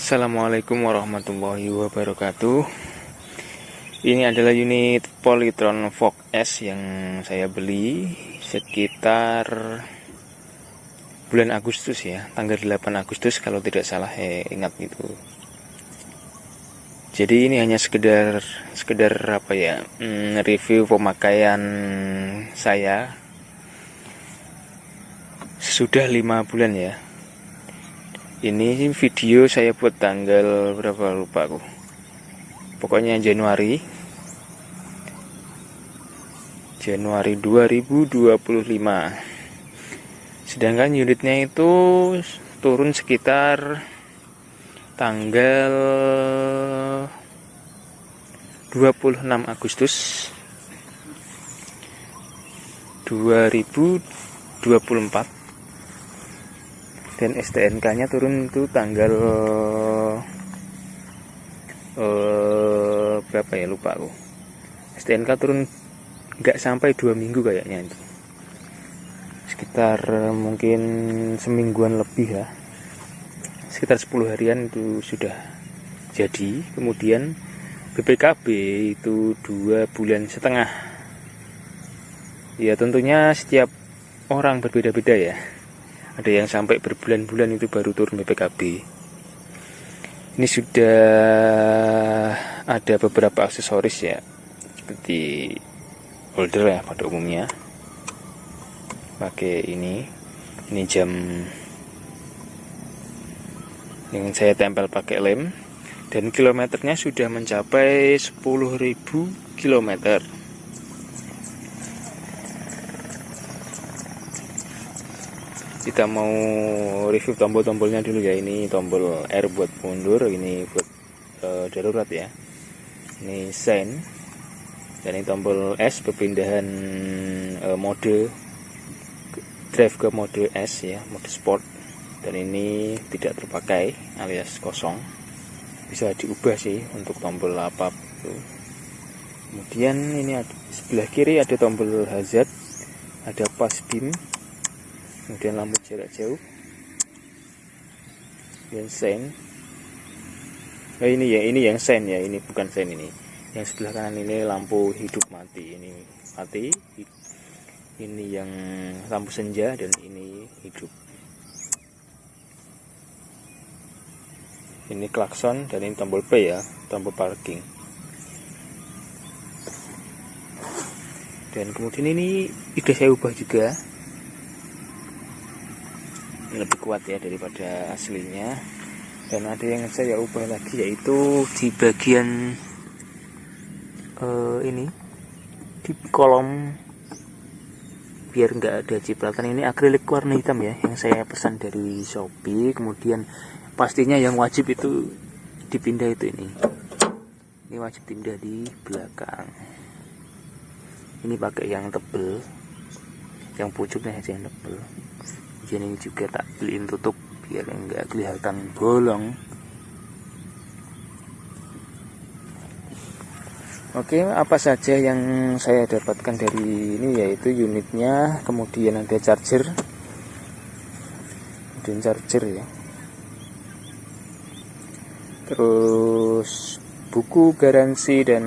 Assalamualaikum warahmatullahi wabarakatuh. Ini adalah unit Polytron Fog S yang saya beli sekitar bulan Agustus ya, tanggal 8 Agustus kalau tidak salah, ingat itu. Jadi ini hanya sekedar apa ya, review pemakaian saya sesudah 5 bulan ya. Ini video saya buat tanggal berapa lupa aku. Pokoknya Januari 2025. Sedangkan unitnya itu turun sekitar tanggal 26 Agustus 2024. Dan STNK-nya turun itu tanggal berapa ya, lupa aku. STNK turun nggak sampai 2 minggu kayaknya itu, sekitar mungkin semingguan lebih ya, sekitar 10 harian itu sudah jadi. Kemudian BPKB itu 2,5 bulan. Ya tentunya setiap orang berbeda-beda ya. Ada yang sampai berbulan-bulan itu baru turun BPKB. Ini sudah ada beberapa aksesoris ya, seperti holder ya pada umumnya. Pakai ini jam yang saya tempel pakai lem, dan kilometernya sudah mencapai 10.000 kilometer. Kita mau review tombol-tombolnya dulu ya. Ini tombol R buat mundur, ini buat darurat ya. Ini sign, dan ini tombol S perpindahan mode drive ke mode S ya, mode sport. Dan ini tidak terpakai alias kosong, bisa diubah sih untuk tombol apa tuh. Kemudian ini sebelah kiri ada tombol hazard, ada pass beam, kemudian lampu jarak jauh, dan sein. Nah ini ya, ini yang sein ya, ini bukan sein ini. Yang sebelah kanan ini lampu hidup mati, ini mati. Ini yang lampu senja, dan ini hidup. Ini klakson, dan ini tombol P ya, tombol parking. Dan kemudian ini sudah saya ubah juga, lebih kuat ya daripada aslinya. Dan ada yang saya ubah lagi, yaitu di bagian ini di kolom, biar nggak ada cipratan. Ini akrilik warna hitam ya, yang saya pesan dari Shopee. Kemudian pastinya yang wajib itu dipindah itu ini wajib pindah di belakang. Ini pakai yang tebel, yang pucuknya aja yang tebel. Jadi ini juga tak beliin tutup biar enggak kelihatan bolong. Oke, apa saja yang saya dapatkan dari ini, yaitu unitnya, kemudian ada charger, ya. Terus buku garansi dan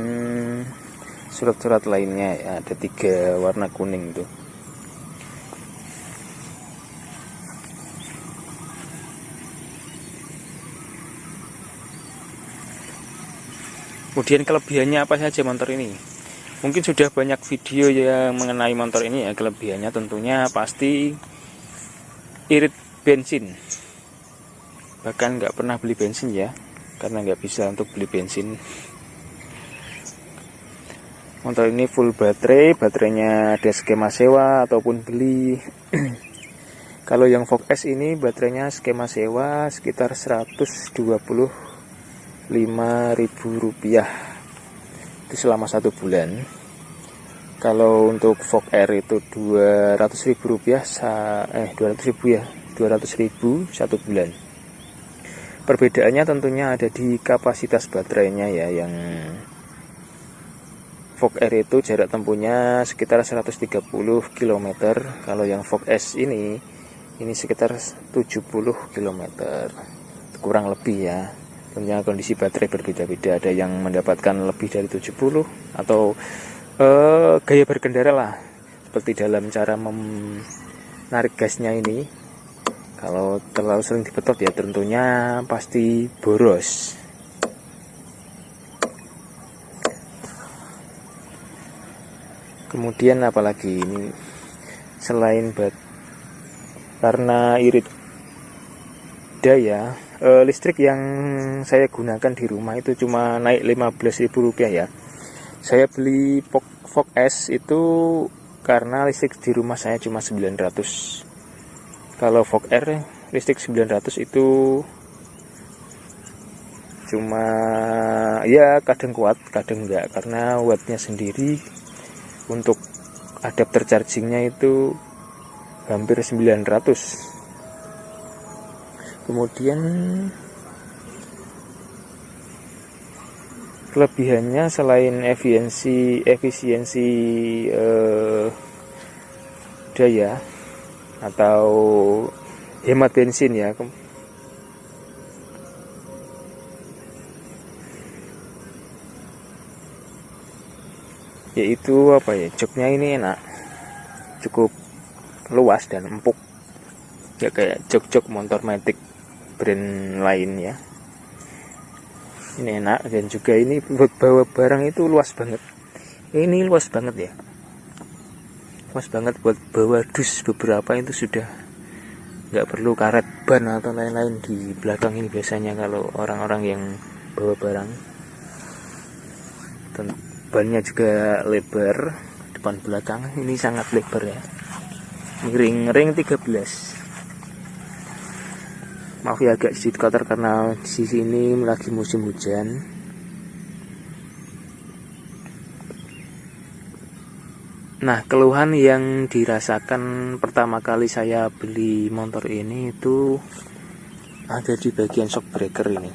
surat-surat lainnya ya, ada 3 warna kuning tuh. Kemudian kelebihannya apa saja motor ini? Mungkin sudah banyak video yang mengenai motor ini ya. Kelebihannya tentunya pasti irit bensin. Bahkan nggak pernah beli bensin ya, karena nggak bisa untuk beli bensin. Motor ini full baterainya ada skema sewa ataupun beli. Kalau yang Fog S ini baterainya skema sewa sekitar Rp125.000 itu selama 1 bulan. Kalau untuk Fog R itu Rp200.000 200.000 1 bulan. Perbedaannya tentunya ada di kapasitas baterainya ya. Yang Fog R itu jarak tempuhnya sekitar 130 km. Kalau yang Fog S ini sekitar 70 km, kurang lebih ya. Tentunya kondisi baterai berbeda-beda, ada yang mendapatkan lebih dari 70 atau gaya berkendara lah, seperti dalam cara menarik gasnya ini. Kalau terlalu sering dipetot ya tentunya pasti boros. Kemudian apalagi ini, selain karena irit daya, listrik yang saya gunakan di rumah itu cuma naik Rp15.000 ya. Saya beli Fog S itu karena listrik di rumah saya cuma 900. Kalau Fog R listrik 900 itu cuma ya kadang kuat kadang enggak, karena wattnya sendiri untuk adapter chargingnya itu hampir 900. Kemudian kelebihannya selain efisiensi daya atau hemat bensin ya, yaitu apa ya, joknya ini enak, cukup luas dan empuk ya, kayak jok-jok motor matic brand lain ya. Ini enak, dan juga ini buat bawa barang itu luas banget. Ini luas banget ya, luas banget buat bawa dus beberapa itu sudah nggak perlu karet ban atau lain-lain di belakang ini biasanya kalau orang-orang yang bawa barang. Dan bannya juga lebar, depan belakang ini sangat lebar ya, ring 13. Maaf ya agak sedikit kotor karena di sini lagi musim hujan. Nah, keluhan yang dirasakan pertama kali saya beli motor ini itu ada di bagian shock breaker ini.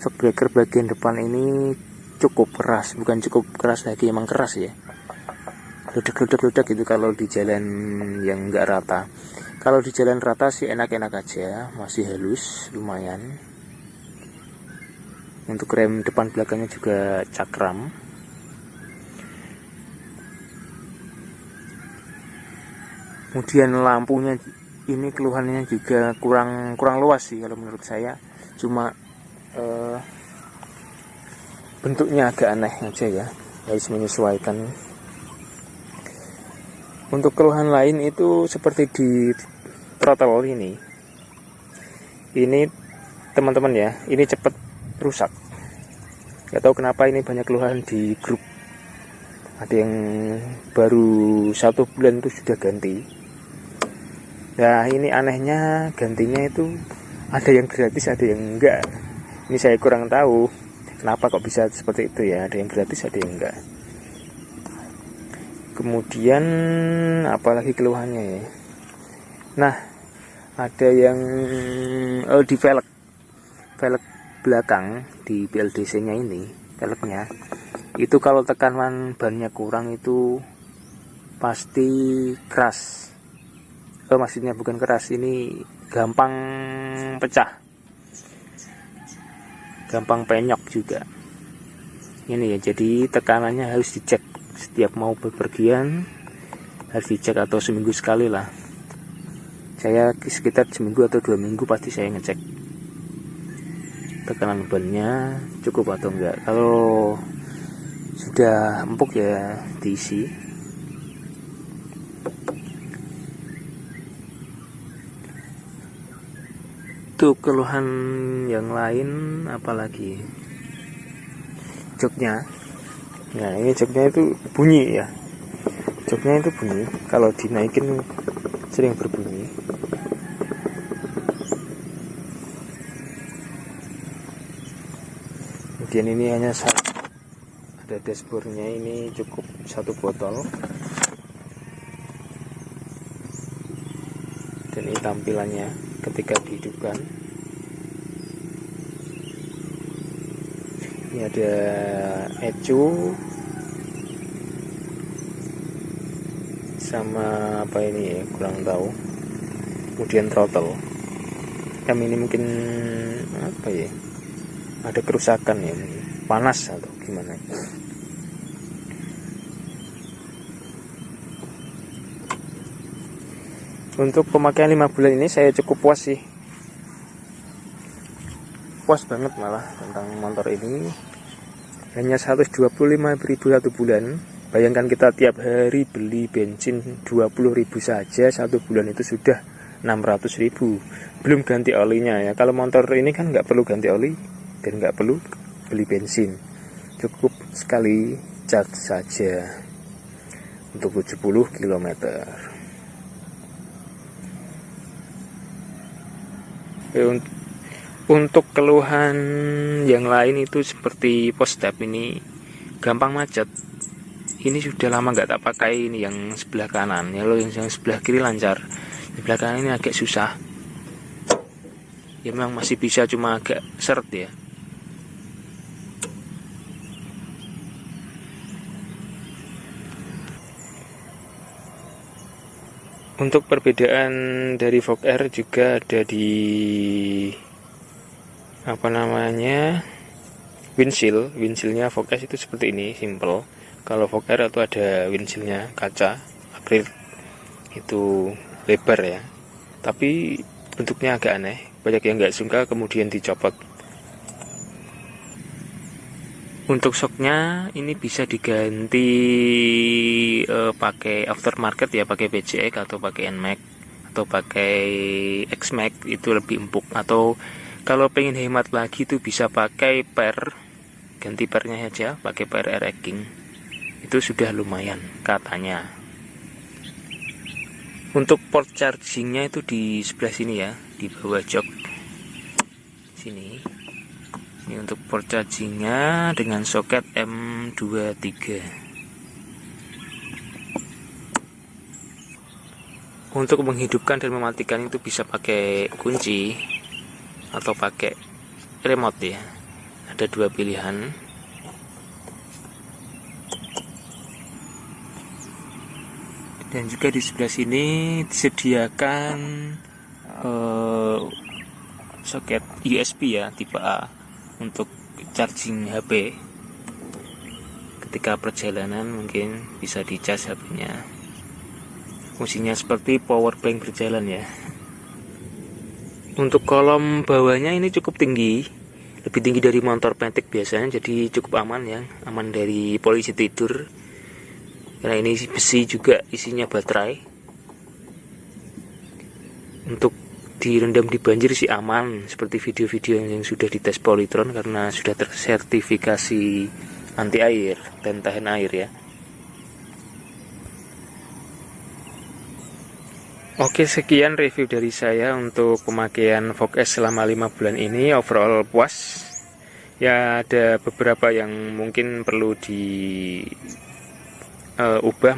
Shock breaker bagian depan ini cukup keras, bukan cukup keras lagi, emang keras ya. Ledak gitu kalau di jalan yang enggak rata. Kalau di jalan rata sih enak-enak aja, masih halus, lumayan. Untuk rem depan belakangnya juga cakram. Kemudian lampunya ini keluhannya juga kurang luas sih kalau menurut saya. Cuma bentuknya agak aneh aja ya, harus menyesuaikan. Untuk keluhan lain itu seperti di throttle ini teman-teman ya, ini cepat rusak. Gak tahu kenapa ini banyak keluhan di grup. Ada yang baru 1 bulan itu sudah ganti. Nah ini anehnya, gantinya itu ada yang gratis ada yang enggak. Ini saya kurang tahu kenapa kok bisa seperti itu ya, ada yang gratis ada yang enggak. Kemudian apalagi keluhannya ya, nah ada yang di velg belakang di BLDC nya ini, velgnya itu kalau tekanan bannya kurang itu pasti keras. Maksudnya bukan keras, ini gampang pecah, gampang penyok juga ini ya. Jadi tekanannya harus dicek setiap mau bepergian, harus dicek atau seminggu sekali lah. Saya sekitar seminggu atau 2 minggu pasti saya ngecek tekanan bannya cukup atau enggak. Kalau sudah empuk ya diisi. Untuk keluhan yang lain apalagi, joknya. Nah ini joknya itu bunyi ya, joknya itu bunyi kalau dinaikin, sering berbunyi. Kemudian ini hanya ada dashboardnya, ini cukup 1 botol. Dan ini tampilannya ketika dihidupkan. Ini ada ECU sama apa ini ya, kurang tahu. Kemudian throttle. Ini mungkin apa ya, ada kerusakan ya, panas atau gimana. Untuk pemakaian 5 bulan ini saya cukup puas sih, puas banget malah tentang motor ini. Hanya 125.000 1 bulan. Bayangkan kita tiap hari beli bensin 20.000 saja, 1 bulan itu sudah 600.000. Belum ganti olinya ya. Kalau motor ini kan nggak perlu ganti oli dan nggak perlu beli bensin, cukup sekali charge saja untuk 70 km. Untuk keluhan yang lain itu seperti post step ini gampang macet. Ini sudah lama nggak tak pakai, ini yang sebelah kanan ya, yang sebelah kiri lancar, sebelah kanan ini agak susah ya, memang masih bisa cuma agak seret ya. Untuk perbedaan dari Vogue R juga ada di windshieldnya Vogue S itu seperti ini, simple. Kalau Vogue R itu ada windshieldnya kaca akrilik, itu lebar ya, tapi bentuknya agak aneh, banyak yang nggak suka kemudian dicopot. Untuk shocknya ini bisa diganti pakai aftermarket ya, pakai PCX atau pakai NMAX atau pakai XMAX, itu lebih empuk. Atau kalau pengen hemat lagi itu bisa pakai per, ganti pernya aja pakai per air racking, itu sudah lumayan katanya. Untuk port chargingnya itu di sebelah sini ya, di bawah jok sini. Ini untuk port chargingnya dengan soket M23. Untuk menghidupkan dan mematikan itu bisa pakai kunci atau pakai remote ya. Ada 2 pilihan. Dan juga di sebelah sini disediakan soket USB ya, tipe A, untuk charging HP. Ketika perjalanan mungkin bisa dicas HP-nya. Fungsinya seperti power bank berjalan ya. Untuk kolom bawahnya ini cukup tinggi, lebih tinggi dari motor Matic biasanya, jadi cukup aman ya, aman dari polisi tidur. Karena ini besi juga, isinya baterai. Untuk direndam di banjir sih aman, seperti video-video yang sudah dites Polytron, karena sudah tersertifikasi anti air dan tahan air ya. Oke, sekian review dari saya untuk pemakaian Vogue S selama 5 bulan ini. Overall puas ya, ada beberapa yang mungkin perlu diubah,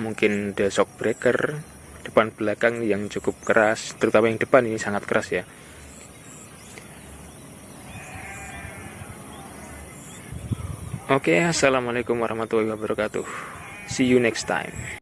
mungkin ada shock breaker depan belakang yang cukup keras, terutama yang depan ini sangat keras ya. Oke, assalamualaikum warahmatullahi wabarakatuh. See you next time.